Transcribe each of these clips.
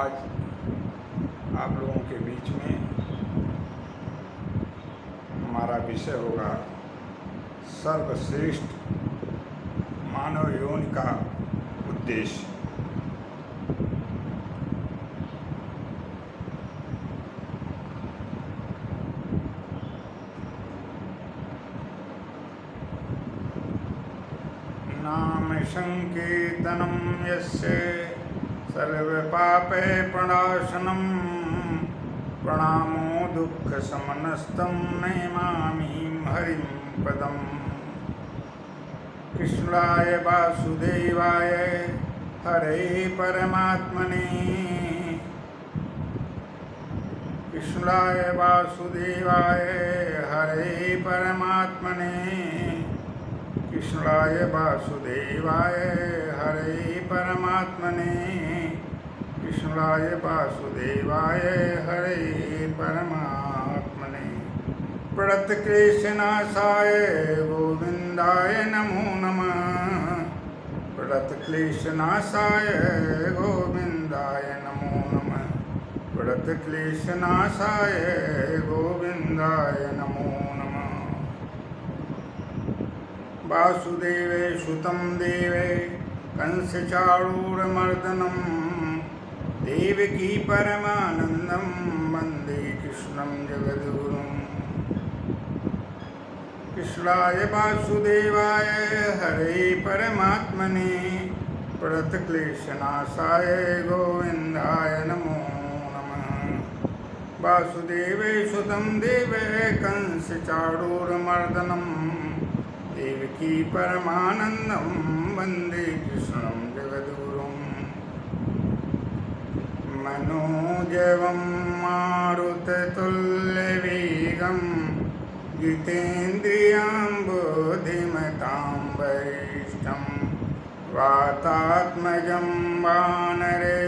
आज आप लोगों के बीच में हमारा विषय होगा सर्वश्रेष्ठ मानव योनि का उद्देश्य। नाम संकीर्तनं यस्य सर्वपापै प्रणाशनं प्रणामो दुःखशमनस्तं नमामि हरिं पदम्। कृष्णाय वासुदेवाय हरे परमात्मने, कृष्णाय वासुदेवाय हरे परमात्मने, कृष्णाय वासुदेवाय हरे परमात्मने, कृष्णाय वासुदेवाय हरे परमात्मने। प्रणतक्लेशनाशाय गोविन्दाय नमो नमः, प्रणतक्लेशनाशाय गोविन्दाय नमो नमः, प्रणतक्लेशनाशाय गोविन्दाय नमो नमः। वासुदेवे सुतं देवे कंसचाणूरमर्दनं देवकी परमानन्दं वन्दे कृष्णं जगद्गुरुम्। कृष्णाय वासुदेवाय हरे परमात्मने, प्रणतक्लेशनाशाय गोविन्दाय नमो नमः। वासुदेवे सुतं देवे कंसचाणूरमर्दनं देवकी परमानन्दं वन्दे कृष्णं जगद्गुरुम्। मनोजवं मारुततुल्यवेगं जितेन्द्रियां बुद्धिमतां वरिष्ठं वातात्मजं वानरयोधमुख्यं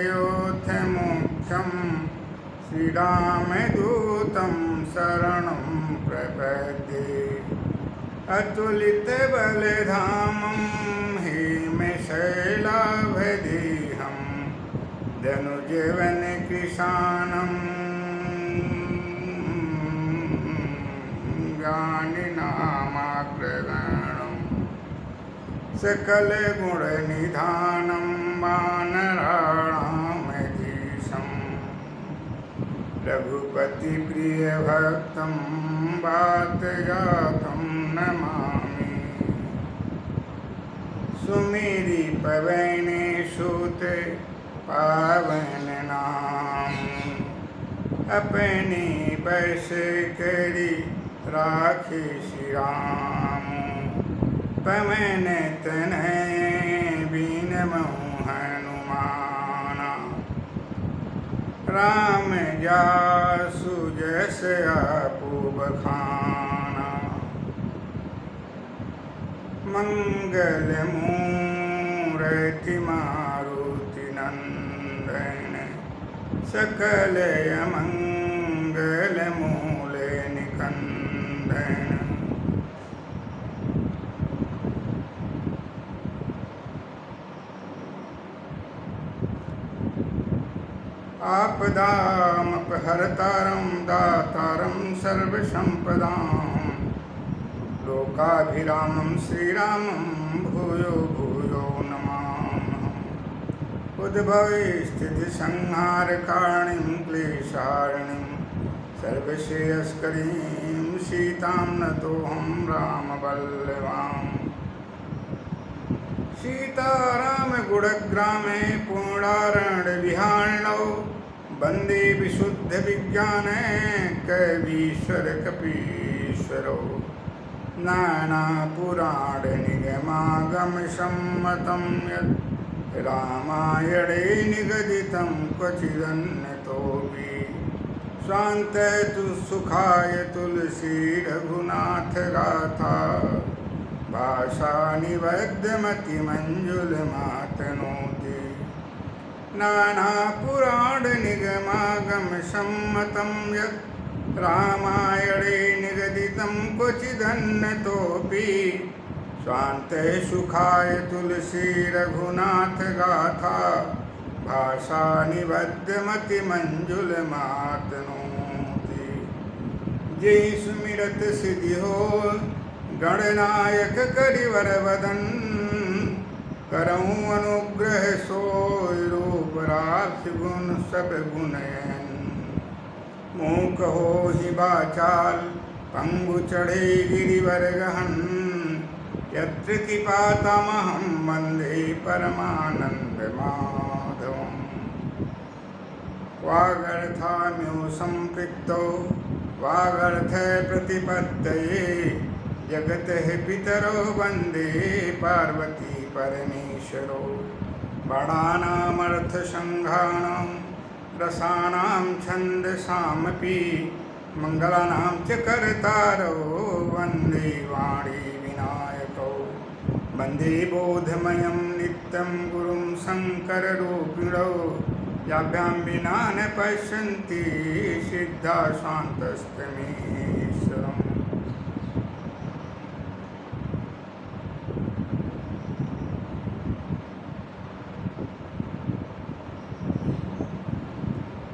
श्रीरामदूतं शरणं प्रपद्ये। अतुलितबलधामं हेमशैलाभदेहं धनुजवनकृशानं ज्ञानिनामाग्रगणं सकलगुणनिधानं वानराणामधीशं रघुपतिप्रियभक्तं वातजातं नमामि। सुमेरि पवने सुत पावन नाम, अपने बस करी राखे श्री राम। पवन तनय बीनमहु हनुमाना, राम जासु जस आपु बखाना। मंगल मूर्ति मारुति नंदन, सकल मंगल मूल निकंदन। आपदामपहर्तारं दातारं सर्वसंपदां, लोकाभिरामं श्रीरामं भूयो भूयो नमामः। उद्भवे स्थितिसंहारकारिणीं क्लेशारिणीं सर्वश्रेयस्करीं सीतां नतोऽहं रामवल्लभाम्। सीताराम गुणग्रामे पूर्णारण्यविहारिणौ, वन्दे विशुद्धविज्ञाने कवीश्वर कपीश्वरौ। नानापुराणनिगमागमसम्मतं यत् रामायणे निगदितं क्वचिदन्यतोऽपि। स्वान्तः सुखाय तुलसी रघुनाथ गाथा, भाषा निबद्धमतिमञ्जुलमातनोति। नानापुराणनिगमागमसम्मतं यत् रामायणे निगदितं क्वचिदन्यतोऽपि। स्वान्ते सुखाय तुलसी रघुनाथ गाथा, भाषा निबद्ध मति मंजुल मातनोति। जय सुमिरत सिद्धि हो गणनायक करिवर वदन, करऊँ अनुग्रह सोय रूप राख गुण सब गुणयन। मूक हो ही बाचाल पंगु चढ़े गिरिवर गहन, यत्र कृपातमहं वन्दे परमानंद माधवम्। वागर्थाम्यो संपृक्तो वागर्थ प्रतिपत्तये, जगतः पितरो वन्दे पार्वती परमेश्वरो। बाणानामर्थसंघानां रसानां छन्दसामपि, मंगलानां च कर्तारो वन्दे वाणी विनायकौ। वन्दे बोधमयं नित्यं गुरुं शङ्कररूपिणौ, याभ्यां विना न पश्यन्ति सिद्धा शान्तस्तमीश्वरम्।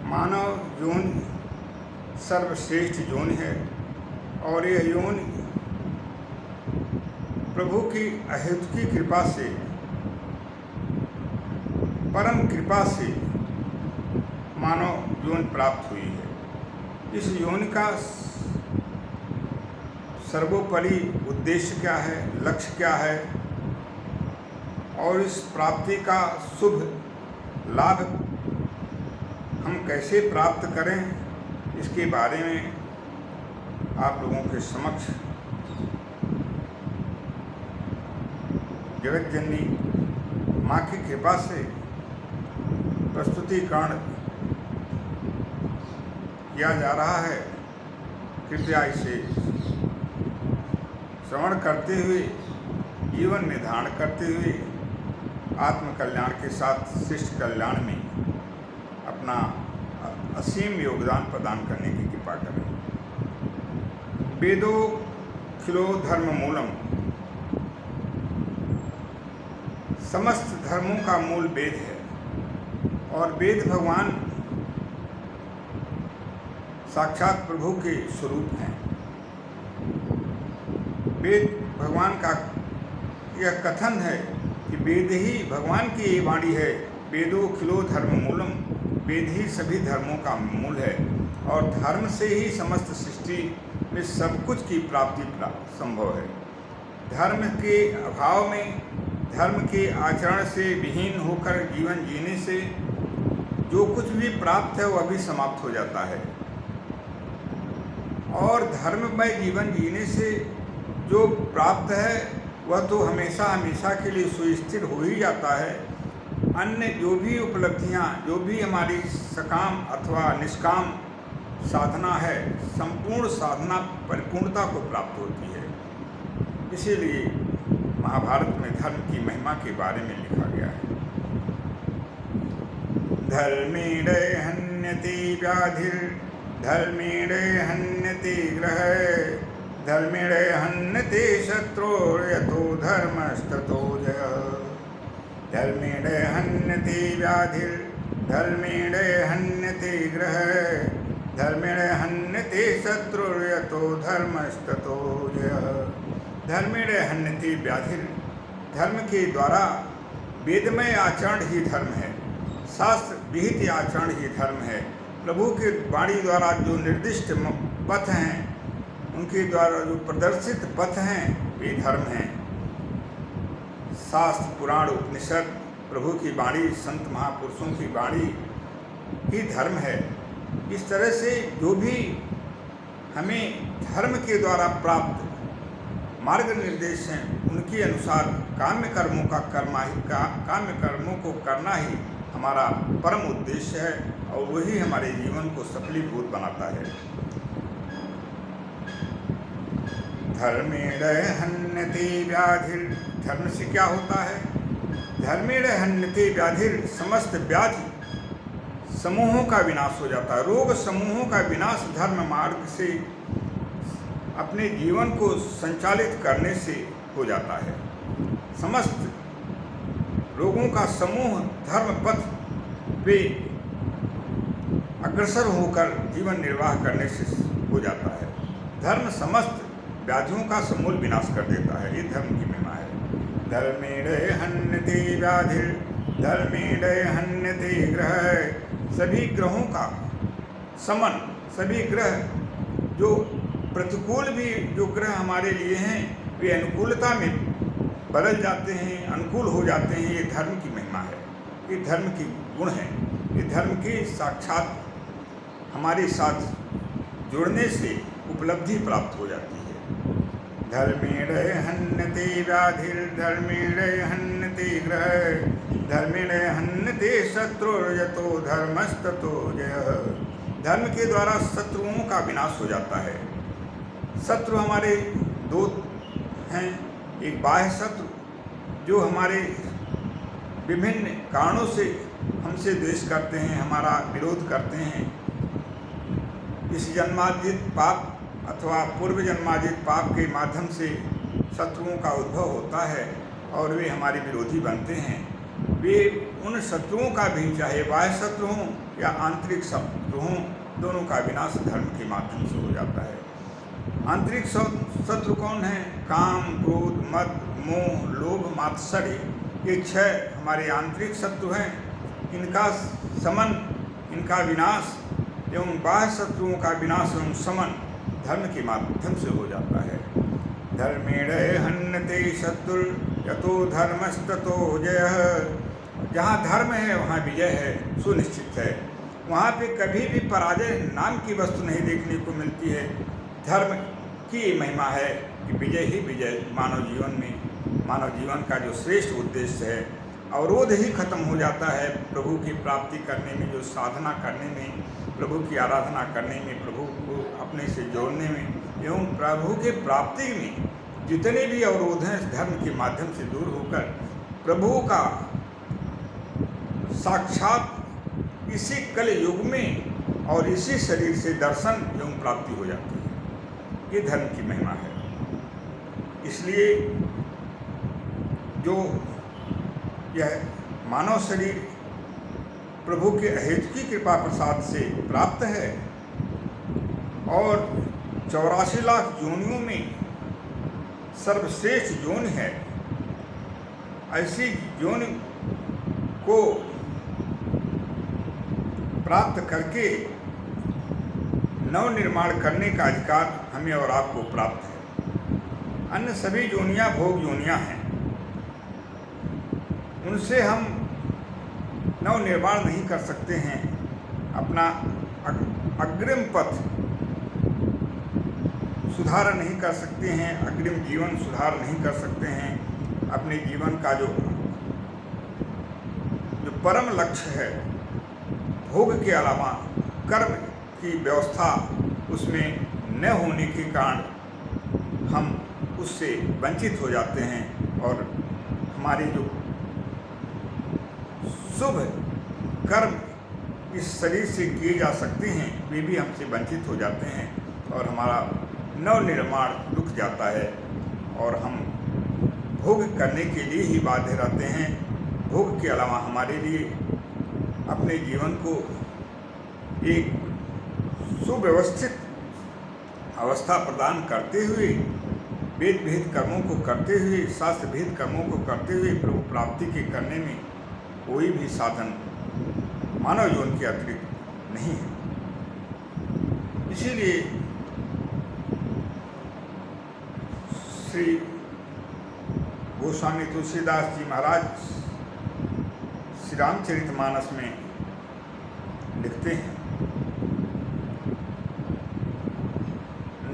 मानव योनि सर्वश्रेष्ठ योनि है, और यह योनि प्रभु की अहेतुकी कृपा से, परम कृपा से मानव योनि प्राप्त हुई है। इस योनि का सर्वोपरि उद्देश्य क्या है, लक्ष्य क्या है, और इस प्राप्ति का शुभ लाभ हम कैसे प्राप्त करें, इसके बारे में आप लोगों के समक्ष जगत जननी माँ की कृपा से प्रस्तुतिकरण किया जा रहा है। कृपया इसे श्रवण करते हुए, जीवन निर्धारण करते हुए आत्मकल्याण के साथ शिष्ट कल्याण में अपना असीम योगदान प्रदान करने की कृपा करें। वेदो खिलो धर्म मूलम, समस्त धर्मों का मूल वेद है, और वेद भगवान साक्षात प्रभु के स्वरूप हैं। वेद भगवान का यह कथन है कि वेद ही भगवान की ये वाणी है, वेदो खिलो धर्म मूलम, वेद ही सभी धर्मों का मूल है, और धर्म से ही समस्त सृष्टि में सब कुछ की प्राप्ति संभव है। धर्म के अभाव में, धर्म के आचरण से विहीन होकर जीवन जीने से जो कुछ भी प्राप्त है वह भी समाप्त हो जाता है, और धर्ममय जीवन जीने से जो प्राप्त है वह तो हमेशा हमेशा के लिए सुस्थिर हो ही जाता है। अन्य जो भी उपलब्धियां, जो भी हमारी सकाम अथवा निष्काम साधना है, संपूर्ण साधना परिपूर्णता को प्राप्त होती है। इसीलिए महाभारत में धर्म की महिमा के बारे में लिखा गया है। धर्मेण हन्यते व्याधिर धर्मेण हन्यते ग्रह, धर्मेण हन्यते शत्रुर्यतो धर्मस्ततो जयः। धर्मेण हन्यते व्याधिर धर्मेण हन्यते ग्रह, धर्मेण हन्यते शत्रुर्यतो धर्मस्ततो जयः। धर्मेण हन्यते व्याधिर, धर्म के द्वारा वेदमय आचरण ही धर्म है, शास्त्र विहित आचरण ही धर्म है। प्रभु के वाणी द्वारा जो निर्दिष्ट पथ हैं, उनके द्वारा जो प्रदर्शित पथ हैं, वे धर्म हैं। शास्त्र, पुराण, उपनिषद, प्रभु की वाणी, संत महापुरुषों की वाणी ही धर्म है। इस तरह से जो भी हमें धर्म के द्वारा प्राप्त मार्ग निर्देश हैं, उनके अनुसार काम्य कर्मों को करना ही हमारा परम उद्देश्य है, और वही हमारे जीवन को सफलीभूत बनाता है। धर्मेण हन्यते व्याधिर, धर्म से क्या होता है? धर्मेण हन्यते व्याधिर, समस्त व्याधि समूहों का विनाश हो जाता है। रोग समूहों का विनाश धर्म मार्ग से, अपने जीवन को संचालित करने से हो जाता है। समस्त रोगों का समूह धर्म पथ पे अग्रसर होकर जीवन निर्वाह करने से हो जाता है। धर्म समस्त व्याधियों का समूल विनाश कर देता है। ये धर्म की महिमा है। धर्मेण हन्यते व्याधिर धर्मेण हन्यते ग्रह। सभी ग्रहों का समन, सभी ग्रह जो प्रतिकूल भी जो ग्रह हमारे लिए हैं वे अनुकूलता में बदल जाते हैं, अनुकूल हो जाते हैं। ये धर्म की महिमा है, ये धर्म की गुण है, ये धर्म की साक्षात हमारे साथ जुड़ने से उपलब्धि प्राप्त हो जाती है। धर्मेण हन्यते व्याधिर धर्मेण हन्यते ग्रह धर्मेण हन्यते शत्रुर्यतो धर्मस्ततो जयः। धर्म के द्वारा शत्रुओं का विनाश हो जाता है। शत्रु हमारे दो हैं, एक बाह्य शत्रु जो हमारे विभिन्न कारणों से हमसे द्वेष करते हैं, हमारा विरोध करते हैं। इस जन्मार्जित पाप अथवा पूर्व जन्मार्जित पाप के माध्यम से शत्रुओं का उद्भव होता है और वे हमारे विरोधी बनते हैं। वे उन शत्रुओं का भी, चाहे बाह्य शत्रु हों या आंतरिक शत्रु हों, दोनों का विनाश धर्म के माध्यम से हो जाता है। आंतरिक शत्रु कौन है? काम, क्रोध, मद, मोह, लोभ, मात्सर्य, ये 6 हमारे आंतरिक शत्रु हैं। इनका समन, इनका विनाश एवं बाह्य शत्रुओं का विनाश एवं समन धर्म के माध्यम से हो जाता है। धर्मेण हन्यते शत्रुर्यतो धर्मस्ततो जयः। जहाँ धर्म है वहाँ विजय है, सुनिश्चित है। वहाँ पे कभी भी पराजय नाम की वस्तु नहीं देखने को मिलती है। धर्म की महिमा है कि विजय ही विजय मानव जीवन में, मानव जीवन का जो श्रेष्ठ उद्देश्य है, अवरोध ही खत्म हो जाता है। प्रभु की प्राप्ति करने में, जो साधना करने में, प्रभु की आराधना करने में, प्रभु को अपने से जोड़ने में एवं प्रभु के प्राप्ति में जितने भी अवरोध हैं धर्म के माध्यम से दूर होकर प्रभु का साक्षात इसी कल युग में और इसी शरीर से दर्शन एवं प्राप्ति हो जाती है। ये धर्म की महिमा है। इसलिए जो यह मानव शरीर प्रभु के अहेतुकी कृपा प्रसाद से प्राप्त है और 84 लाख योनियों में सर्वश्रेष्ठ योनि है, ऐसी योनि को प्राप्त करके नव निर्माण करने का अधिकार हमें और आपको प्राप्त है। अन्य सभी योनियाँ भोग योनियाँ हैं, उनसे हम नव निर्माण नहीं कर सकते हैं। अपना अग्रिम पथ सुधार नहीं कर सकते हैं, अग्रिम जीवन सुधार नहीं कर सकते हैं। अपने जीवन का जो परम लक्ष्य है, भोग के अलावा कर्म की व्यवस्था उसमें न होने के कारण हम उससे वंचित हो जाते हैं और हमारे जो शुभ कर्म इस शरीर से किए जा सकते हैं वे भी हमसे वंचित हो जाते हैं और हमारा नव निर्माण रुक जाता है और हम भोग करने के लिए ही बाध्य रहते हैं। भोग के अलावा हमारे लिए अपने जीवन को एक सुव्यवस्थित अवस्था प्रदान करते हुए, वेद भेद कर्मों को करते हुए, शास्त्र भेद कर्मों को करते हुए प्रभु प्राप्ति के करने में कोई भी साधन मानव जीवन के अतिरिक्त नहीं है। इसीलिए श्री गोस्वामी तुलसीदास जी महाराज श्री रामचरितमानस में लिखते हैं,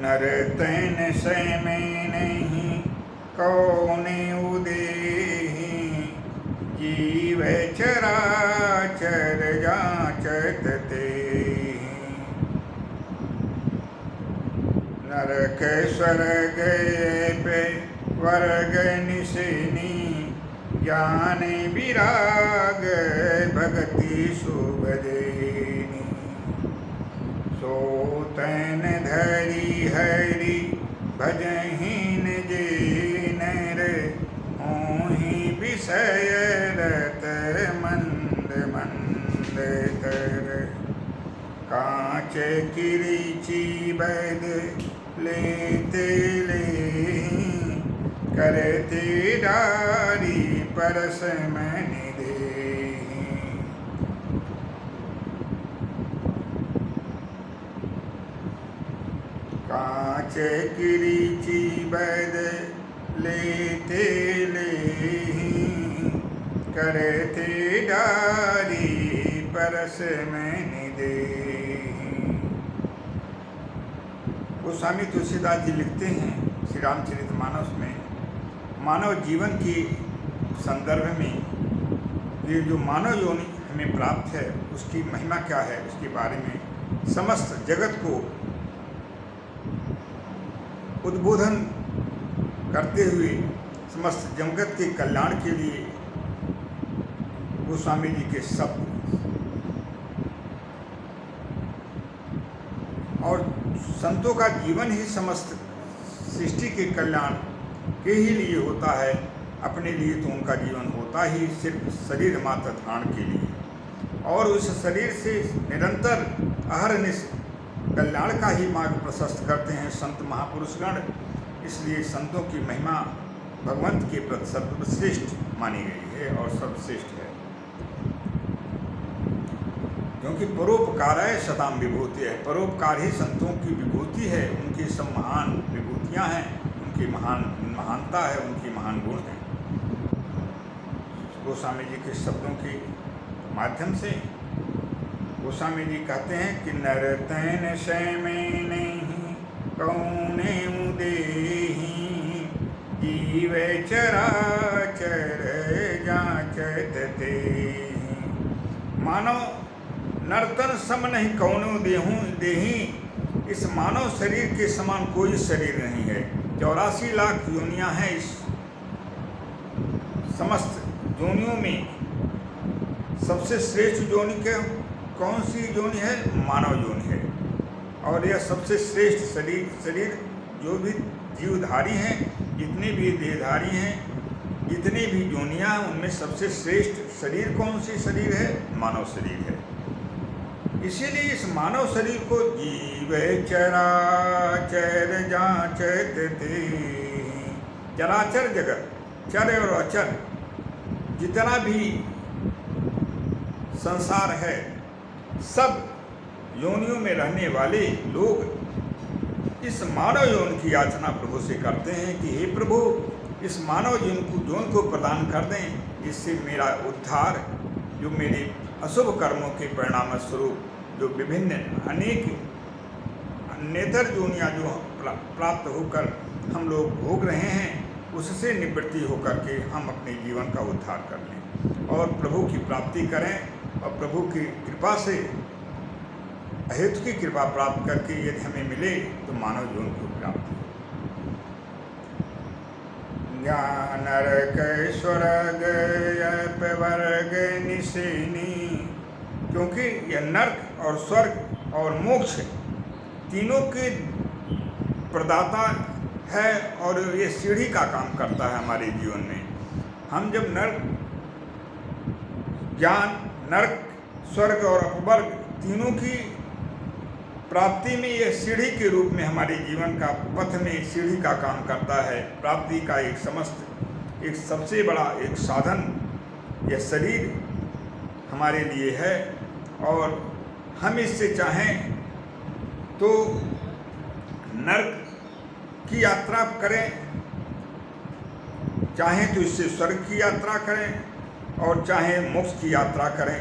नर तैन सै में नहीं कौने उदेहि, जीव चराचर जाचत तेहि। नरक स्वर्ग पे वर्ग निसेनी, ज्ञान विराग भगति शुभ देनी। सो तैन धरी हरि भजहीन जे नर, होहि विषय रत मंद मंद। कांच किरीची बैद लेते ले, करते डारी परस मन दे। कांच किरीची बैद लेते ले, करते डारी परस मन दे। गोस्वामी तुलसीदास जी लिखते हैं श्री रामचरितमानस में, मानव जीवन के संदर्भ में ये जो मानव योनि हमें प्राप्त है उसकी महिमा क्या है, उसके बारे में समस्त जगत को उद्बोधन करते हुए समस्त जगत के कल्याण के लिए गोस्वामी जी के शब्द और संतों का जीवन ही समस्त सृष्टि के कल्याण के ही लिए होता है। अपने लिए तो उनका जीवन होता ही सिर्फ शरीर मात्र धारण के लिए, और उस शरीर से निरंतर अहरनिश कल्याण का ही मार्ग प्रशस्त करते हैं संत महापुरुषगण। इसलिए संतों की महिमा भगवंत के प्रति सर्वश्रेष्ठ मानी गई है और सर्वश्रेष्ठ है, क्योंकि परोपकार है सताम विभूति है। परोपकार ही संतों की विभूति है, उनकी सब महान विभूतियाँ हैं, उनकी महानता है, उनकी महान गुण है। गोस्वामी जी के शब्दों के माध्यम से गोस्वामी जी कहते हैं कि नर तैन सै में नहीं कौने देहि, जीव चराचर जांचत तेहि। मानव नर्तन सम नहीं कौनो देहि, इस मानव शरीर के समान कोई शरीर नहीं है। 84 लाख योनियां हैं, इस समस्त योनियों में सबसे श्रेष्ठ योनि के कौन सी योनि है? मानव योनि है। और यह सबसे श्रेष्ठ शरीर जो भी जीवधारी हैं, जितने भी देहधारी हैं, जितनी भी योनियां हैं, उनमें सबसे श्रेष्ठ शरीर कौन सी शरीर है? मानव शरीर है। इसीलिए इस मानव शरीर को जीव चराचर जांचत तेहि। चराचर जगत, चर और अचर जितना भी संसार है, सब योनियों में रहने वाले लोग इस मानव यौन की याचना प्रभु से करते हैं कि हे प्रभु, इस मानव यौन को प्रदान कर दें, जिससे मेरा उद्धार, जो मेरे अशुभ कर्मों के परिणाम स्वरूप जो विभिन्न अनेक नेतर योनियाँ जो प्राप्त होकर हम लोग भोग रहे हैं, उससे निवृत्ति होकर के हम अपने जीवन का उद्धार कर लें और प्रभु की प्राप्ति करें। और प्रभु की कृपा से, अहेतु की कृपा प्राप्त करके यदि हमें मिले तो मानव जीवन को प्राप्ति हो। ज्ञान नरक स्वर्ग वर्ग निशेनी, क्योंकि यह नरक और स्वर्ग और मोक्ष तीनों के प्रदाता है और ये सीढ़ी का काम करता है हमारे जीवन में। हम जब नरक स्वर्ग और अपवर्ग तीनों की प्राप्ति में यह सीढ़ी के रूप में हमारे जीवन का पथ में सीढ़ी का काम करता है। प्राप्ति का एक सबसे बड़ा एक साधन यह शरीर हमारे लिए है, और हम इससे चाहें तो नरक की यात्रा करें, चाहें तो इससे स्वर्ग की यात्रा करें, और चाहे मोक्ष की यात्रा करें।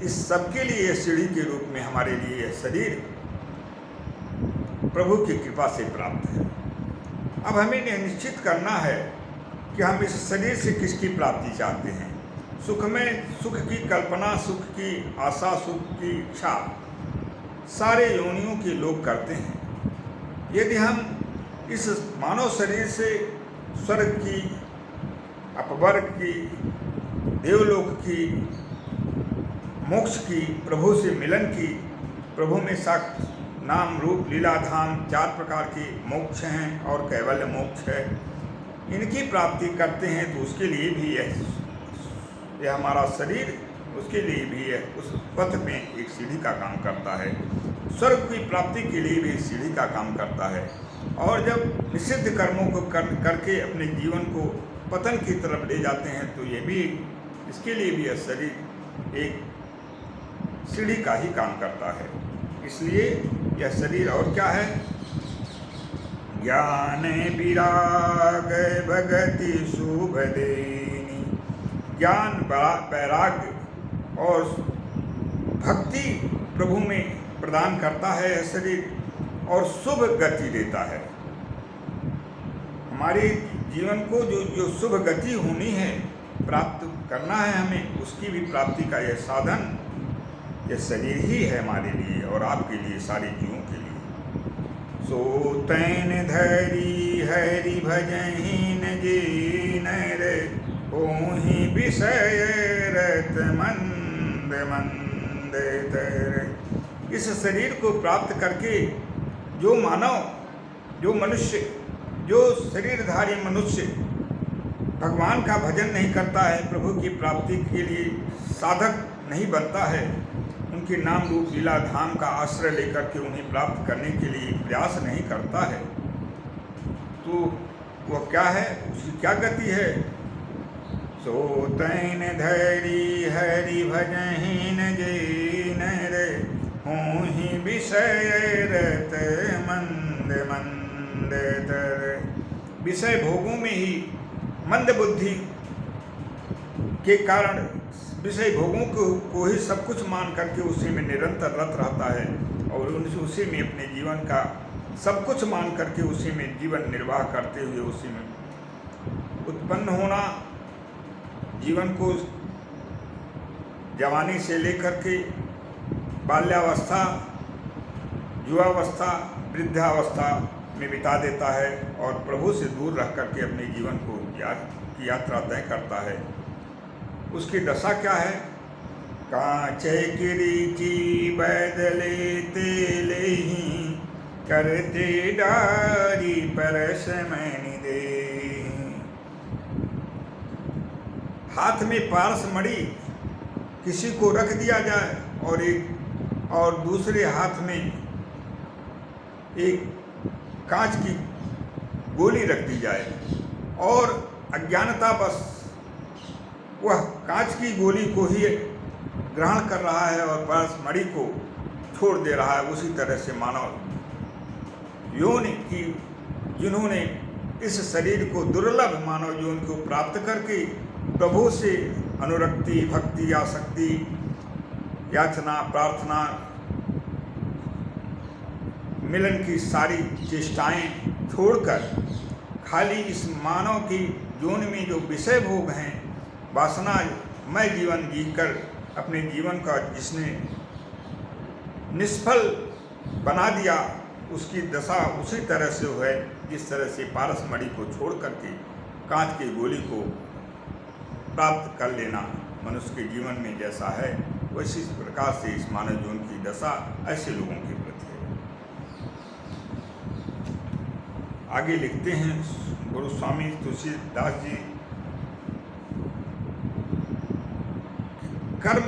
इस सब के लिए यह सीढ़ी के रूप में हमारे लिए यह शरीर प्रभु की कृपा से प्राप्त है। अब हमें यह निश्चित करना है कि हम इस शरीर से किसकी प्राप्ति चाहते हैं। सुख में सुख की कल्पना, सुख की आशा, सुख की इच्छा सारे योनियों के लोग करते हैं। यदि हम इस मानव शरीर से स्वर्ग की, अपवर्ग की, देवलोक की, मोक्ष की, प्रभु से मिलन की, प्रभु में साक्ष नाम रूप लीला धाम 4 प्रकार के मोक्ष हैं और कैवल्य मोक्ष है, इनकी प्राप्ति करते हैं तो उसके लिए भी यह हमारा शरीर, उसके लिए भी यह उस पथ में एक सीढ़ी का काम करता है। स्वर्ग की प्राप्ति के लिए भी सीढ़ी का काम करता है। और जब निषिद्ध कर्मों को करके अपने जीवन को पतन की तरफ ले जाते हैं तो ये भी, इसके लिए भी यह शरीर एक सीढ़ी का ही काम करता है। इसलिए यह शरीर और क्या है? ज्ञान विराग भगति शुभ देनी। ज्ञान, वैराग्य और भक्ति प्रभु में प्रदान करता है यह शरीर और शुभ गति देता है। हमारे जीवन को जो शुभ गति होनी है, प्राप्त करना है हमें, उसकी भी प्राप्ति का यह साधन, यह शरीर ही है हमारे लिए और आपके लिए, सारे जीवों के लिए। सो तैन धैरी हरि भजहीन जीन रे, ओहि विषय रत मंद मंद तेरे। इस शरीर को प्राप्त करके जो मानव, जो मनुष्य, जो शरीरधारी मनुष्य भगवान का भजन नहीं करता है, प्रभु की प्राप्ति के लिए साधक नहीं बनता है, उनके नाम रूप लीला धाम का आश्रय लेकर के उन्हें प्राप्त करने के लिए प्रयास नहीं करता है, तो वह क्या है, उसकी क्या गति है? सो तैन धैरी हरि भजहीन जीन रे, होहि विषय रत मंद मंद तेरे। विषय भोगों में ही मंद बुद्धि के कारण विषय भोगों को ही सब कुछ मान करके उसी में निरंतर रत रहता है और उसी में अपने जीवन का सब कुछ मान करके उसी में जीवन निर्वाह करते हुए उसी में उत्पन्न होना, जीवन को जवानी से लेकर के बाल्यावस्था, युवावस्था, वृद्धावस्था में बिता देता है और प्रभु से दूर रह करके अपने जीवन को की यात्रा तय करता है। उसकी दशा क्या है? कांचे किरीची बदले तेले ही, करते डारी परस मैनि दे। हाथ में पारस मणि किसी को रख दिया जाए और दूसरे हाथ में एक कांच की गोली रख दी जाए और अज्ञानता बस वह कांच की गोली को ही ग्रहण कर रहा है और पारस मणि को छोड़ दे रहा है। उसी तरह से मानव योनि की, जिन्होंने इस शरीर को दुर्लभ मानव योनि को प्राप्त करके प्रभु से अनुरक्ति, भक्ति, आसक्ति, याचना, प्रार्थना, मिलन की सारी चेष्टाएं छोड़कर खाली इस मानव की जीवन में जो विषय भोग हैं, वासनामय जीवन जीकर अपने जीवन का जिसने निष्फल बना दिया, उसकी दशा उसी तरह से है जिस तरह से पारस मणि को छोड़ करके कांच की गोली को प्राप्त कर लेना मनुष्य के जीवन में जैसा है, वैसी प्रकार से इस मानव जीवन की दशा ऐसे लोगों के प्रति है। आगे लिखते हैं गुरु स्वामी तुलसीदास जी, कर्म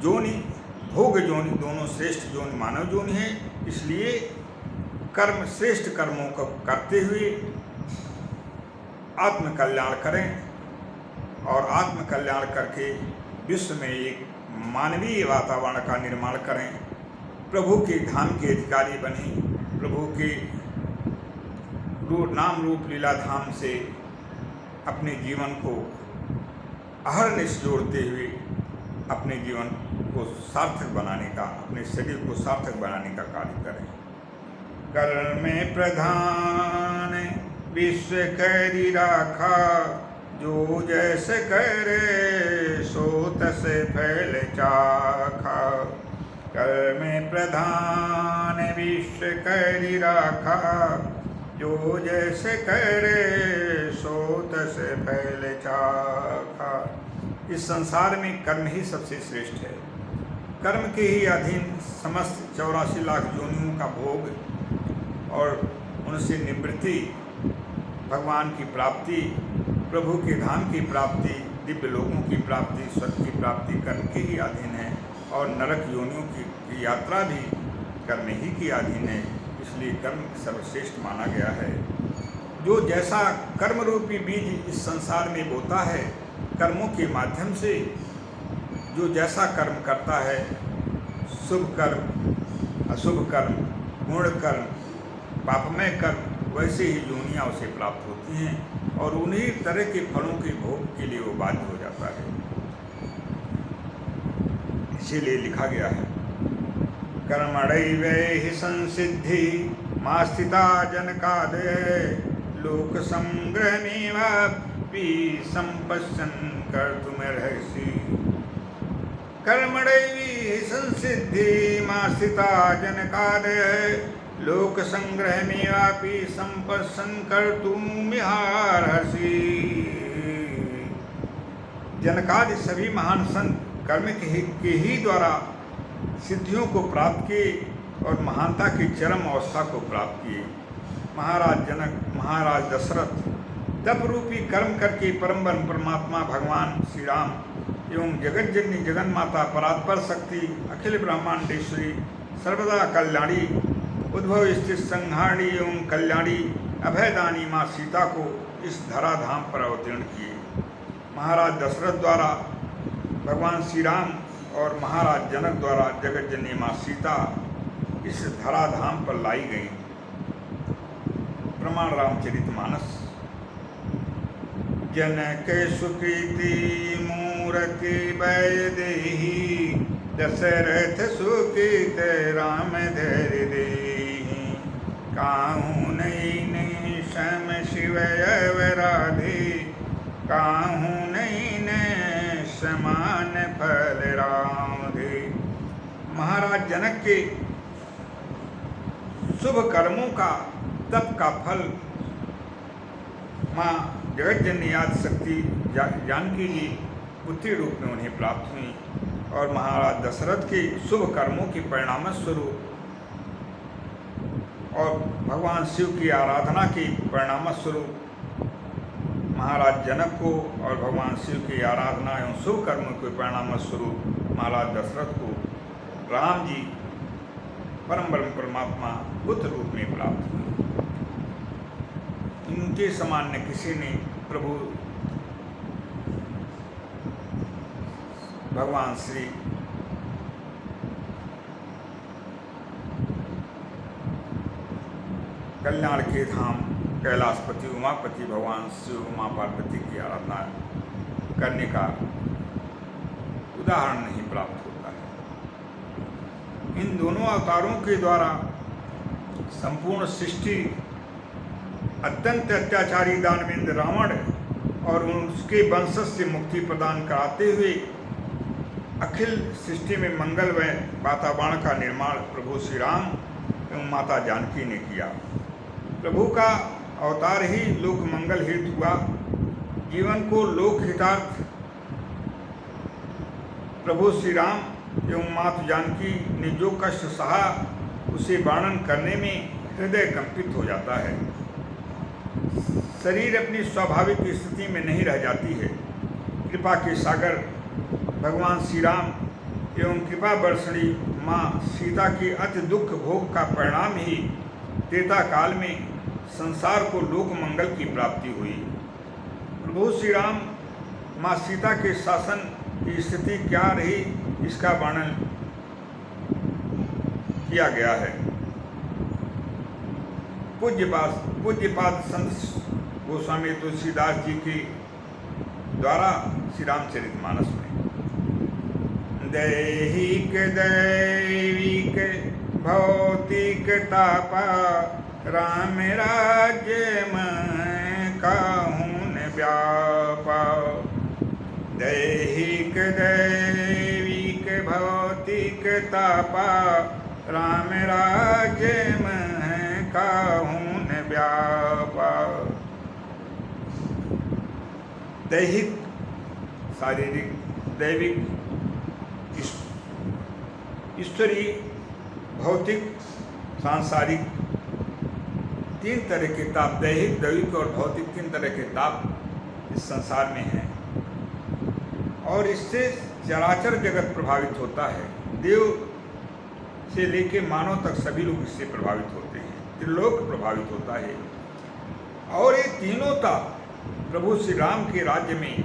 जोनि, भोग जोनि दोनों श्रेष्ठ जोनि मानव जोनि है। इसलिए कर्म, श्रेष्ठ कर्मों को करते हुए आत्म कल्याण करें और आत्म कल्याण करके विश्व में एक मानवीय वातावरण का निर्माण करें, प्रभु के धाम के अधिकारी बने, प्रभु के नाम रूप लीला धाम से अपने जीवन को अहरनिश जोड़ते हुए अपने जीवन को सार्थक बनाने का, अपने शरीर को सार्थक बनाने का कार्य करें। कर्म प्रधान विश्व करी राखा, जो जैसे करे सो तसे फैल चाखा। कर्म प्रधान विश्व करी राखा, जो जैसे करे सो तसे फैल चाखा। इस संसार में कर्म ही सबसे श्रेष्ठ है। कर्म के ही अधीन समस्त 84 लाख योनियों का भोग और उनसे निवृत्ति, भगवान की प्राप्ति, प्रभु के धाम की प्राप्ति, दिव्य लोगों की प्राप्ति, स्वर्ग की प्राप्ति कर्म के ही अधीन है। और नरक योनियों की यात्रा भी कर्म ही के अधीन है, इसलिए कर्म सर्वश्रेष्ठ माना गया है। जो जैसा कर्म रूपी बीज इस संसार में बोता है, कर्मों के माध्यम से जो जैसा कर्म करता है, शुभ कर्म, अशुभ कर्म, गुण कर्म, पापमय कर्म, वैसे ही योनियाँ उसे प्राप्त होती हैं और उन्हीं तरह के फलों के भोग के लिए वो बाध्य हो जाता है। इसीलिए लिखा गया है, कर्मणैव संसिद्धि मा स्थिता जनकादय लोक संग्रहमेवापि संपश्यन् कर्तुमर्हसि। कर्मणैव संसिद्धि मा स्थिता जनकादय लोक संग्रहमेवापि संपश्यन् कर्तुमिहार्हसि। जनकादि सभी महान संत कर्म के ही द्वारा सिद्धियों को प्राप्त किए और महानता की चरम अवस्था को प्राप्त किए। महाराज जनक, महाराज दशरथ तप रूपी कर्म करके परम परमात्मा भगवान श्री राम एवं जगत जननी जगन माता परात्पर शक्ति अखिल ब्रह्मांडेश्वरी सर्वदा कल्याणी उद्भव स्थित संहारिणी एवं कल्याणी अभयदानी माँ सीता को इस धराधाम पर अवतीर्ण किए। महाराज दशरथ द्वारा भगवान श्री राम और महाराज जनक द्वारा जगत जननी माँ सीता इस धराधाम पर लाई गई। प्रमाण रामचरितमानस। जनक सुकृति मूर्ति वैदेही दशरथ सुकृत राम धैर्य देहि। काहू नहीं सम शिव अवराधे काहू नहीं समान फल राधे। महाराज जनक के शुभ कर्मों का तप का फल माँ जगत जननी आदि शक्ति जानकी जी पुत्री रूप में उन्हें प्राप्त हुई और महाराज दशरथ के शुभ कर्मों के परिणाम स्वरूप और भगवान शिव की आराधना के परिणाम स्वरूप महाराज जनक को और भगवान शिव की आराधना एवं शुभ कर्मों के परिणाम स्वरूप महाराज दशरथ को राम जी परम ब्रह्म परमात्मा पुत्र रूप में प्राप्त हुए। इनके समान न किसी ने प्रभु भगवान श्री कल्याण के धाम कैलाशपति उमापति भगवान शिव उमा पार्वती की आराधना करने का उदाहरण नहीं प्राप्त होता है। इन दोनों अवतारों के द्वारा संपूर्ण सृष्टि अत्यंत अत्याचारी दानवेंद्र रावण और उसके वंशज से मुक्ति प्रदान कराते हुए अखिल सृष्टि में मंगल व वातावरण का निर्माण प्रभु श्री राम एवं माता जानकी ने किया। प्रभु का अवतार ही लोक मंगल हेतु हुआ। जीवन को लोक हितार्थ प्रभु श्री राम एवं माता जानकी ने जो कष्ट सहा उसे वर्णन करने में हृदय कंपित हो जाता है। शरीर अपनी स्वाभाविक स्थिति में नहीं रह जाती है। कृपा के सागर भगवान श्री राम एवं कृपा वर्षणी माँ सीता की अति दुख भोग का परिणाम ही त्रेता काल में संसार को लोक मंगल की प्राप्ति हुई। प्रभु श्री राम माँ सीता के शासन की स्थिति क्या रही इसका वर्णन किया गया है पूज्यपाद संत गोस्वामी तुलसीदास जी के द्वारा श्री रामचरितमानस में। दैहिक दैविक भौतिक तापा राम राज्य में काहून व्यापा। दैहिक दैविक भौतिक तापा राम राज्य में काहून व्यापा। दैहिक शारीरिक, दैविक ईश्वरीय, भौतिक, सांसारिक, तीन तरह के ताप, दैहिक दैविक और भौतिक तीन तरह के ताप इस संसार में हैं और इससे चराचर जगत प्रभावित होता है। देव से लेके मानव तक सभी लोग इससे प्रभावित होते हैं, त्रिलोक प्रभावित होता है। और ये तीनों का प्रभु श्री राम के राज्य में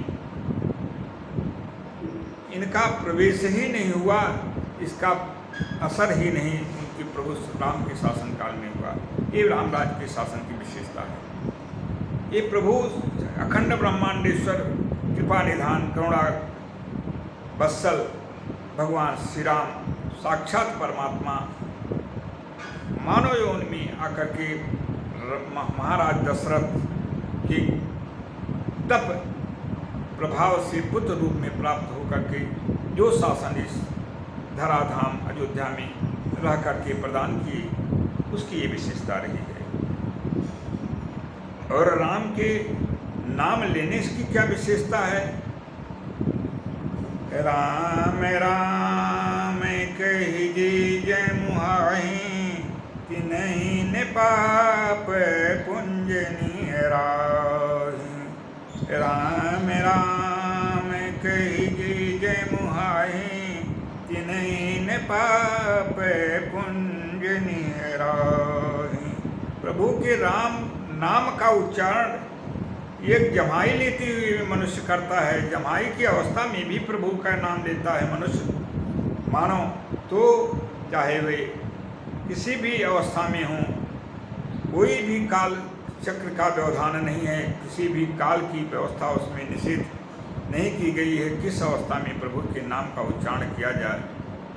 इनका प्रवेश ही नहीं हुआ, इसका असर ही नहीं उनके प्रभु राम के शासन काल में हुआ। ये रामराज के शासन की विशेषता है। ये प्रभु अखंड ब्रह्मांडेश्वर कृपा निधान करुणा वत्सल भगवान श्री राम साक्षात परमात्मा मानव यौन में आकर के महाराज दशरथ के तप प्रभाव से पुत्र रूप में प्राप्त होकर के जो शासन इस धराधाम अयोध्या में रह करके प्रदान किए, उसकी ये विशेषता रही है। और राम के नाम लेने की क्या विशेषता है? राम राम कहिजे जय मुहाई, तिन्हि ने पाप पुंज निहराहि। राम राम कहिजे जय मुहाई, तिन्हि ने पाप पुंज निहराहि। प्रभु के राम नाम का उच्चारण एक जमाई लेते हुए मनुष्य करता है। जमाई की अवस्था में भी प्रभु का नाम लेता है मनुष्य मानव, तो चाहे वे किसी भी अवस्था में हों, कोई भी काल चक्र का व्यवधान नहीं है, किसी भी काल की व्यवस्था उसमें निषिद्ध नहीं की गई है। किस अवस्था में प्रभु के नाम का उच्चारण किया जाए,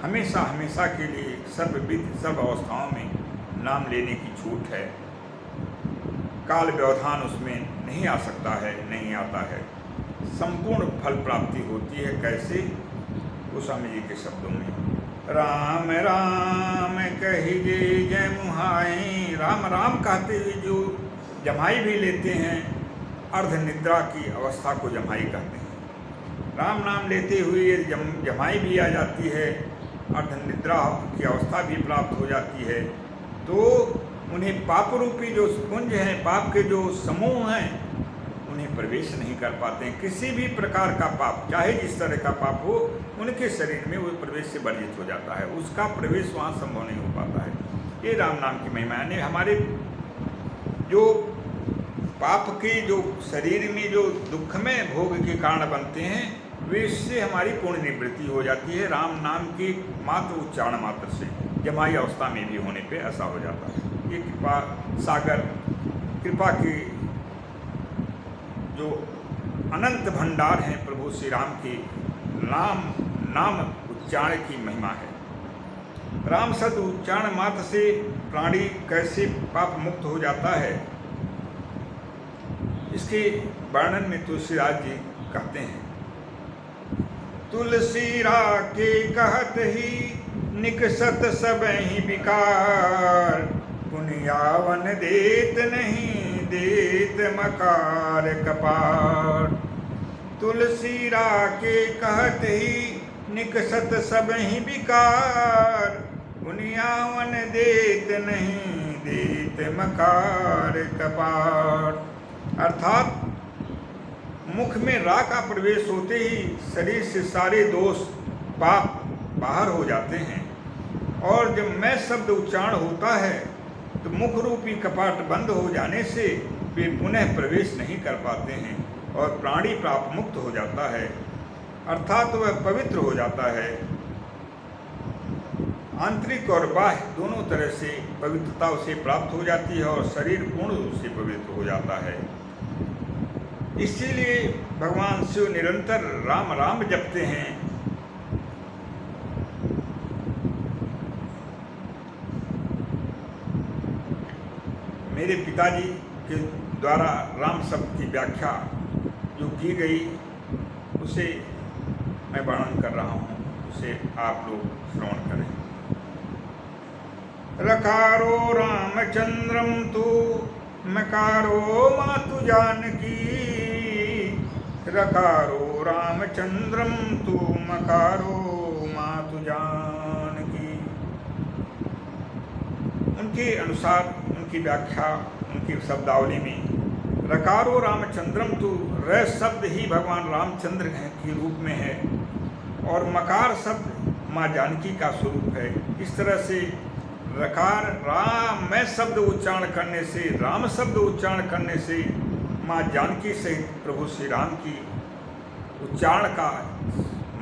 हमेशा हमेशा के लिए सर्वविध सर्व अवस्थाओं में नाम लेने की छूट है। काल व्यवधान उसमें नहीं आ सकता है, नहीं आता है। संपूर्ण फल प्राप्ति होती है। कैसे? गोस्वामी जी के शब्दों में, राम राम कहिजे जय मुहाई। राम राम कहते हुए जो जमाई भी लेते हैं, अर्ध निद्रा की अवस्था को जमाई कहते हैं। राम नाम लेते हुए जमाई भी आ जाती है, अर्ध निद्रा की अवस्था भी प्राप्त हो जाती है, तो उन्हें पाप रूपी जो पुंज हैं, पाप के जो समूह हैं, उन्हें प्रवेश नहीं कर पाते हैं। किसी भी प्रकार का पाप, चाहे जिस तरह का पाप हो, उनके शरीर में वो प्रवेश से वर्जित हो जाता है, उसका प्रवेश वहाँ संभव नहीं हो पाता है। ये राम नाम की महिमा है। हमारे जो पाप के जो शरीर में जो दुखमय भोग के कारण बनते हैं, वे इससे हमारी पूर्ण निवृत्ति हो जाती है। राम नाम की मात्र उच्चारण मात्र से, जमाई अवस्था में भी होने पे ऐसा हो जाता है। ये कृपा सागर, कृपा के जो अनंत भंडार हैं प्रभु श्री राम के नाम उच्चारण की महिमा है। राम शब्द उच्चारण मात्र से प्राणी कैसे पाप मुक्त हो जाता है, इसके वर्णन में तुलसीदास जी कहते हैं, तुलसी रा के कहत ही निकसत सबहि विकार, पुनियावन देत नहीं देत मकार कपार। तुलसी रा के कहत ही निकसत सबहि विकार, पुनियावन देत नहीं देत मकार कपार। अर्थात मुख में रा का प्रवेश होते ही शरीर से सारे दोष पाप बाहर हो जाते हैं, और जब मैं शब्द उच्चारण होता है तो मुख रूपी कपाट बंद हो जाने से वे पुनः प्रवेश नहीं कर पाते हैं और प्राणी पाप मुक्त हो जाता है, अर्थात वह पवित्र हो जाता है। आंतरिक और बाह्य दोनों तरह से पवित्रता उसे प्राप्त हो जाती है और शरीर पूर्ण रूप से पवित्र हो जाता है। इसीलिए भगवान शिव निरंतर राम राम जपते हैं। मेरे पिताजी के द्वारा राम शब्द की व्याख्या जो की गई, उसे मैं वर्णन कर रहा हूँ, उसे आप लोग श्रवण करें। रकारो रामचंद्रम तु मकारो मातु जानकी, रकारो रामचंद्रम तु मकारो मातु जानकी। उनके अनुसार, उनकी व्याख्या, उनकी शब्दावली में रकारो रामचंद्रम तु, र शब्द ही भगवान रामचंद्र के रूप में है, और मकार शब्द माँ जानकी का स्वरूप है। इस तरह से रकार राम मैं शब्द उच्चारण करने से, राम शब्द उच्चारण करने से माँ जानकी सहित प्रभु श्री राम की उच्चारण का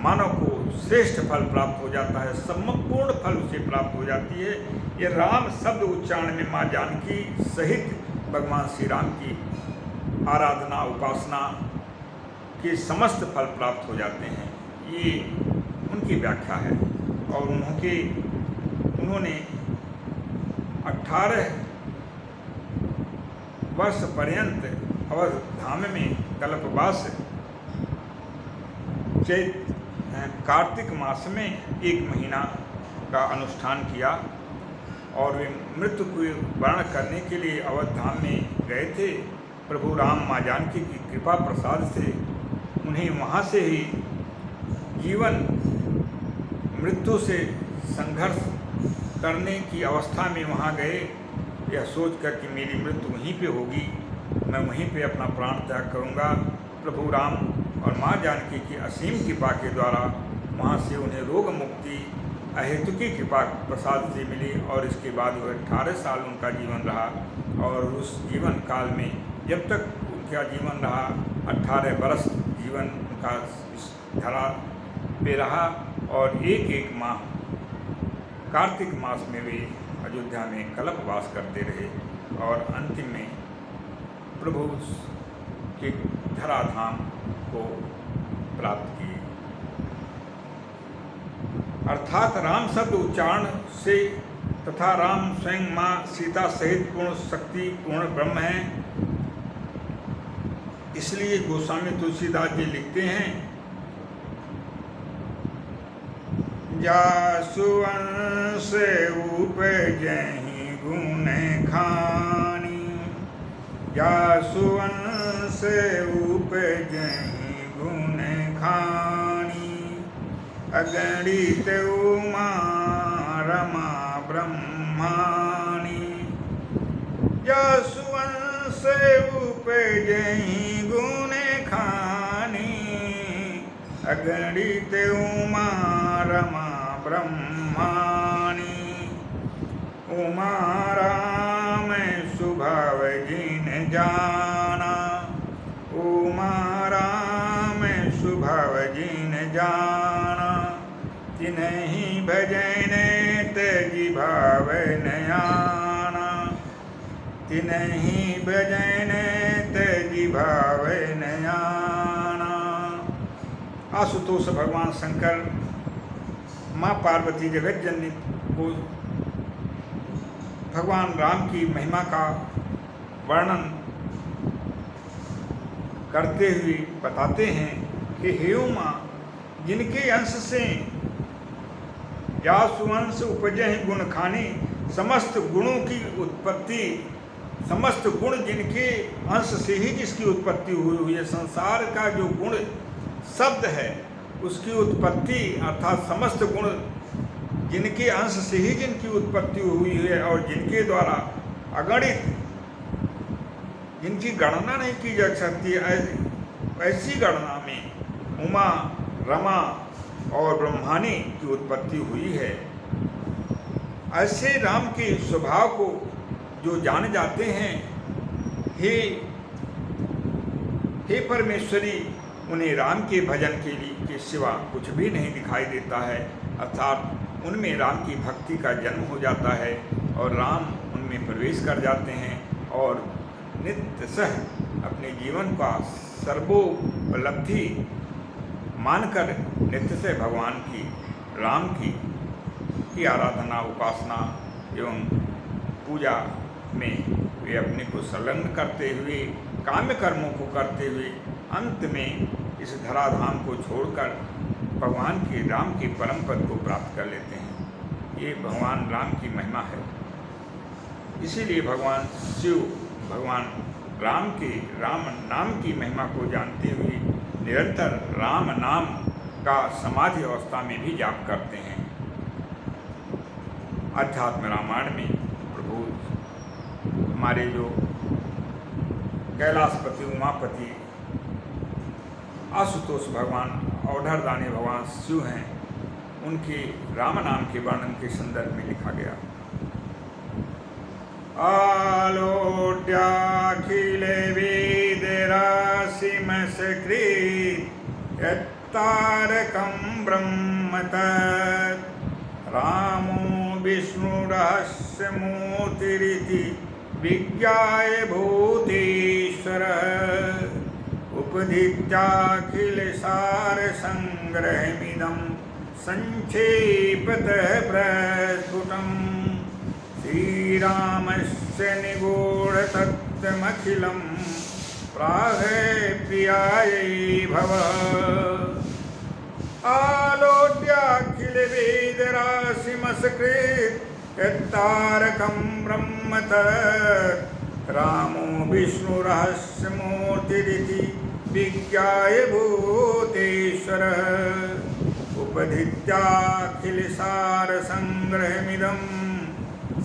मानव को श्रेष्ठ फल प्राप्त हो जाता है, सम्पूर्ण फल उसे प्राप्त हो जाती है। ये राम शब्द उच्चारण में माँ जानकी सहित भगवान श्री राम की आराधना उपासना के समस्त फल प्राप्त हो जाते हैं। ये उनकी व्याख्या है। और उन्होंने 18 वर्ष पर्यंत अवध धाम में कल्पवास कार्तिक मास में 1 महीना का अनुष्ठान किया और वे मृत्यु को वर्ण करने के लिए अवध धाम में गए थे। प्रभु राम माँ जानकी की कृपा प्रसाद से उन्हें वहाँ से ही जीवन मृत्यु से संघर्ष करने की अवस्था में वहाँ गए, यह सोचकर कि मेरी मृत्यु वहीं पे होगी, मैं वहीं पे अपना प्राण त्याग करूँगा। प्रभु राम और माँ जानकी की असीम कृपा के द्वारा वहाँ से उन्हें रोग मुक्ति अहेतुकी कृपा प्रसाद से मिली और इसके बाद वह 18 साल उनका जीवन रहा। और उस जीवन काल में जब तक उनका जीवन रहा 18 वर्ष जीवन उनका इस धरा पे रहा। और एक माह कार्तिक मास में वे अयोध्या में कल्पवास करते रहे और अंतिम में प्रभु के धराधाम को प्राप्त किए। अर्थात राम शब्द उच्चारण से तथा राम स्वयं माँ सीता सहित पूर्ण शक्ति पूर्ण ब्रह्म है। इसलिए गोस्वामी तुलसीदास जी लिखते हैं, जासुवंश उपजहि गुण खानी, जासुवंश उपजहि गुण खानी, अगणित उमा रमा ब्रह्माणी। जासुवंश उपजहि गुण खानी, अगणित उमा रमा ब्रह्माणी। उमा राम स्वभाव जिन जाना, उमा राम स्वभाव जिन जाना, तिन्हि भजन तजि भाव नयाना, तिन्हि भजन तजि भाव नयाना। आशुतोष भगवान शंकर माँ पार्वती जगत जननी को भगवान राम की महिमा का वर्णन करते हुए बताते हैं कि हे उमा, जिनके अंश से जासुवंश उपजहि गुण खानी, समस्त गुणों की उत्पत्ति, समस्त गुण जिनके अंश से ही जिसकी उत्पत्ति हुई है, संसार का जो गुण शब्द है उसकी उत्पत्ति अर्थात समस्त गुण जिनके अंश से ही जिनकी उत्पत्ति हुई है और जिनके द्वारा अगणित, जिनकी गणना नहीं की जा सकती, ऐसी गणना में उमा रमा और ब्रह्मानी की उत्पत्ति हुई है। ऐसे राम के स्वभाव को जो जान जाते हैं, हे परमेश्वरी, उन्हें राम के भजन के सिवा कुछ भी नहीं दिखाई देता है। अर्थात उनमें राम की भक्ति का जन्म हो जाता है और राम उनमें प्रवेश कर जाते हैं और नित्य सह अपने जीवन का सर्वोपलब्धि मानकर नित्य से भगवान की राम की आराधना उपासना एवं पूजा में वे अपने को संलग्न करते हुए काम्य कर्मों को करते हुए अंत में इस धराधाम को छोड़कर भगवान के राम के परम पद को प्राप्त कर लेते हैं। ये भगवान राम की महिमा है। इसीलिए भगवान शिव भगवान राम नाम की महिमा को जानते हुए निरंतर राम नाम का समाधि अवस्था में भी जाप करते हैं। अध्यात्म रामायण में प्रभु हमारे जो कैलाशपति उमापति आशुतोष भगवान अवधरदानी भगवान शिव हैं, उनके राम नाम के वर्णन के संदर्भ में लिखा गया। आलोट्याखिले वेद राशिमसकृत यत्तारकं ब्रह्म तत् रामो विष्णुरहस्यमूर्तिरिति विज्ञाय भूतेश्वरः उपधित्याखिलसारसंग्रहमिदं संक्षेपतः प्रस्फुटम् श्रीरामस्य निगूढतत्त्वमखिलं प्राह प्रियायै भवः आलोट्याखिलवेदराशिमसकृत यत्तारकं ब्रह्म तत् रामो विष्णुरहस्यमूर्तिरिति विज्ञाय भूतेश्वरः उपधित्याखिलसारसंग्रहमिदं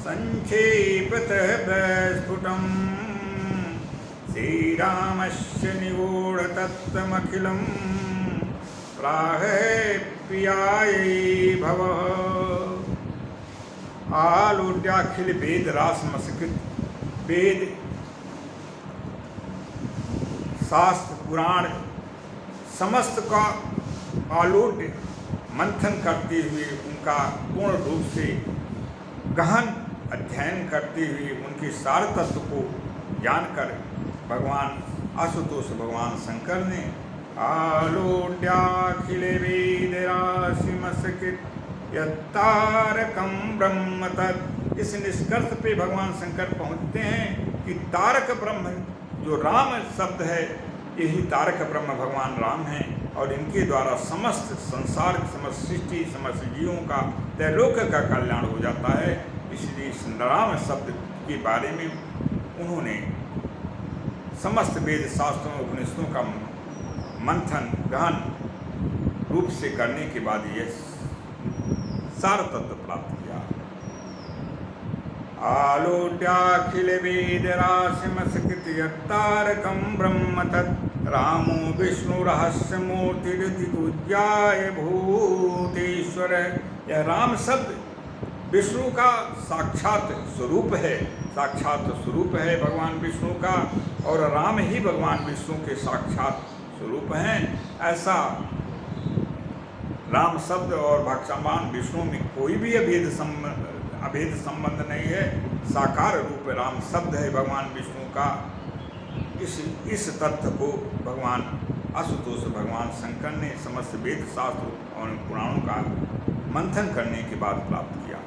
संक्षेपतः प्रस्फुटम् श्रीरामस्य निगूढतत्त्वमखिलं प्राह प्रियायै भवः आलोट्याखिल वेद राशिमसकृत वेद शास्त्र पुराण समस्त का आलोट्य मंथन करते हुए उनका पूर्ण रूप से गहन अध्ययन करते हुए उनके सार तत्व को जानकर भगवान आशुतोष भगवान शंकर ने आलोट्याखिल वेद राशिमसकृत यत्तारकं ब्रह्म तत् इस निष्कर्ष पे भगवान शंकर पहुँचते हैं कि तारक ब्रह्म जो राम शब्द है यही तारक ब्रह्म भगवान राम हैं और इनके द्वारा समस्त संसार समस्त सृष्टि समस्त जीवों का त्रैलोक का कल्याण हो जाता है। इसलिए राम शब्द के बारे में उन्होंने समस्त वेद शास्त्रों उपनिषदों का मंथन गहन रूप से करने के बाद यह सार तत्व प्राप्त किया। आलोट्याखिल वेद राशिमसकृत यत्तारकं ब्रह्म तत् रामो विष्णुरहस्यमूर्तिरिति पूज्याय भूतेश्वर। यह राम शब्द विष्णु का साक्षात स्वरूप है भगवान विष्णु का और राम ही भगवान विष्णु के साक्षात स्वरूप हैं। ऐसा राम शब्द और भगवान विष्णु में कोई भी अभेद संबंध नहीं है। साकार रूप राम शब्द है भगवान विष्णु का। इस तथ्य को भगवान आशुतोष भगवान शंकर ने समस्त वेद शास्त्र और पुराणों का मंथन करने के बाद प्राप्त किया।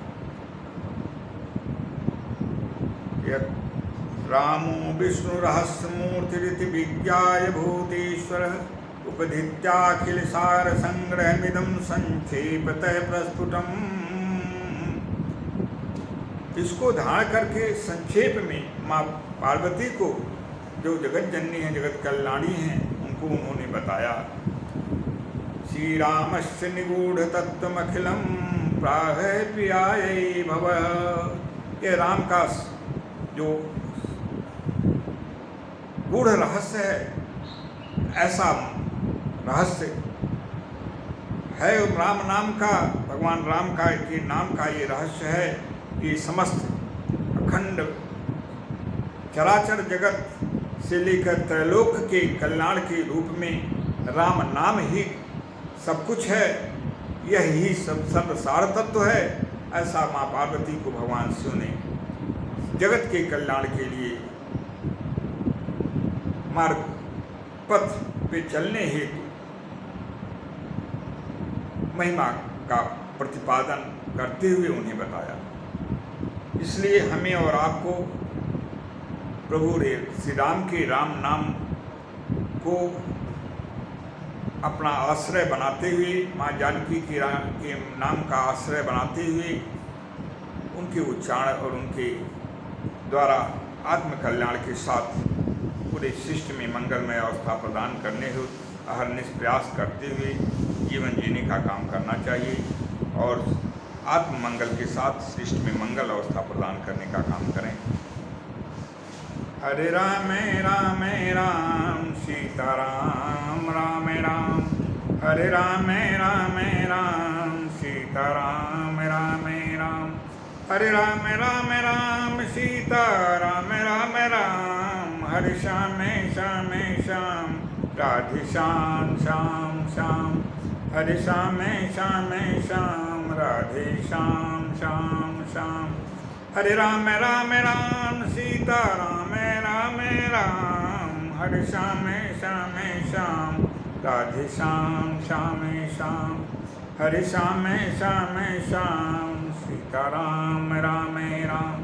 रामो विष्णुरहस्यमूर्तिरिति विज्ञाय भूतेश्वरः उपधित्याखिलसारसंग्रहमिदं संक्षेपतः प्रस्फुटम्। इसको धारण करके संक्षेप में माँ पार्वती को जो जगत जननी है जगत कल्याणी हैं उनको उन्होंने बताया। श्री रामस्य निगूढतत्त्वमखिलं प्राह प्रियायै भवः। ये राम का जो गूढ़ रहस्य है ऐसा रहस्य है राम नाम का, भगवान राम का के नाम का ये रहस्य है कि समस्त अखंड चराचर जगत से लेकर त्रैलोक के कल्याण के रूप में राम नाम ही सब कुछ है। यही सब सार तत्व है। ऐसा माँ पार्वती को भगवान शिव ने जगत के कल्याण के लिए मार्ग पथ पे चलने हेतु महिमा का प्रतिपादन करते हुए उन्हें बताया। इसलिए हमें और आपको प्रभु श्री राम के राम नाम को अपना आश्रय बनाते हुए, माँ जानकी के नाम का आश्रय बनाते हुए उनके उच्चारण और उनके द्वारा आत्म कल्याण के साथ पूरे सृष्टि में मंगलमय अवस्था प्रदान करने हेतु अहरनिश प्रयास करते हुए जीवन जीने का काम करना चाहिए और आत्म मंगल के साथ सृष्टि में मंगल अवस्था प्रदान करने का काम करें। हरे राम राम राम सीताराम राम राम, हरे राम राम राम सीता सीता राम राम राम। हरे राम राम राम सीता राम राम राम। हरे श्याम श्याम श्याम राधे श्याम श्याम श्याम। हरे श्याम श्याम श्याम राधे श्याम श्याम श्याम। हरे राम राम राम सीता राम राम राम। हरे श्याम श्याम श्याम राधे श्याम श्याम श्याम। हरे श्याम श्याम श्याम सीता राम राम राम।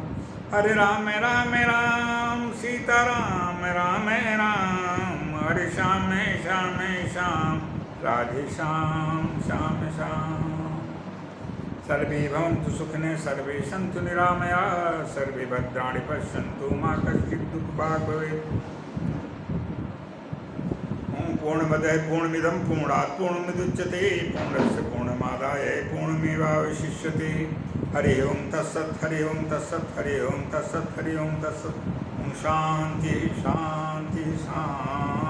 हरे राम राम राम सीता राम राम राम। हरे श्याम श्याम श्याम राधे श्याम श्याम श्याम। सर्वे भवन्तु सुखिनः सर्वे सन्तु निरामया सर्वे भद्राणि पश्यन्तु मा कश्चित् दुःखभाग् भवेत्। पूर्णमदः पूर्णमिदं पूर्णात् पूर्णमुदच्यते पूर्णस्य पूर्णमादाय पूर्णमेवावशिष्यते। हरि ओं तत्सत् हरि ओं तत्सत् हरि ओं तत्सत् हरि ओं तत्सत्। ओं शान्ति शान्ति शान्ति।